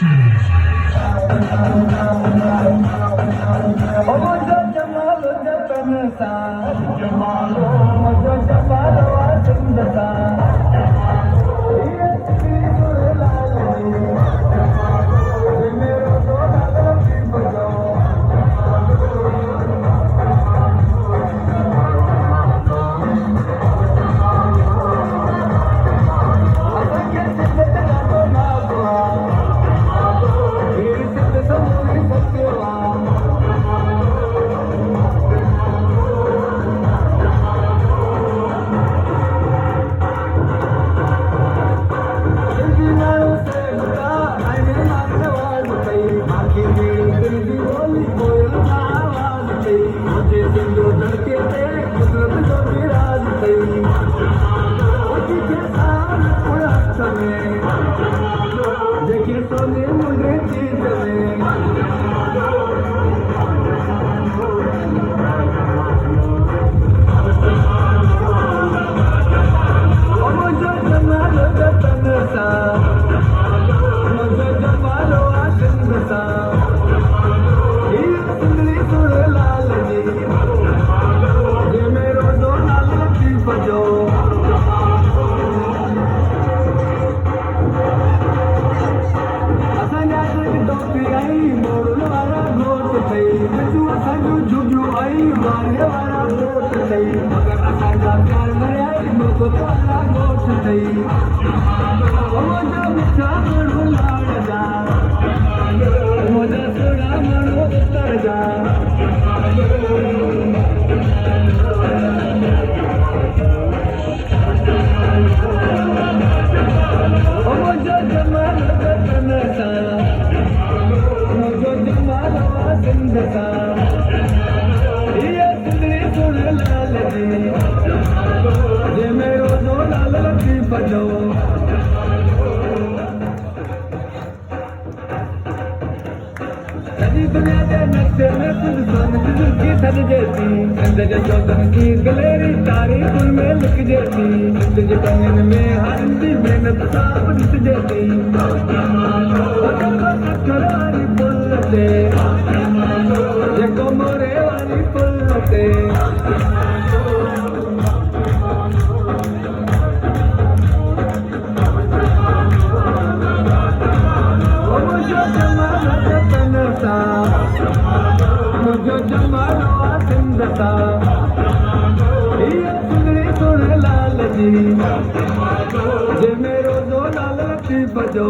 मुझो जमाल जतन सा मुझो जमाल वासिंद सा देखिए सोने मुझे चीज मुझे जमाल जतन सा मुझे जमाल वासिंद सा ये सुंदरी सुर लाल जी ये मेरो दो लाल की बजो मोड़ वाला घोट थई बिजू असांजो झुगियो आई मारे वाला घोट थई मगर असांजा प्यार न आई मोको वाला घोट थई मुझा मिठा मणो लाड़ जा मुझा सुड़ा मणो उतर जा मुझो जमाल जतन सा मुझो जमाल वासिंद सा ये सुंदरी सुर लाल जी जे मेरो दो लाल की बजो सजी दुनिया के नक्शे में खुद सन की सज जैसी अंदर जो चौदन की गलेरी तारी फुल में लिख जैसी तुझे कंगन में हंदी मेहनत साफ दिख जैसी करारी पुल्लते जेको मोरे वाली पुल्लते मुझो जमाल जतन सा मुझो जमाल वासिंद सा ये सुंदरी सुर लाल जी जे मेरो दो लाल की बजो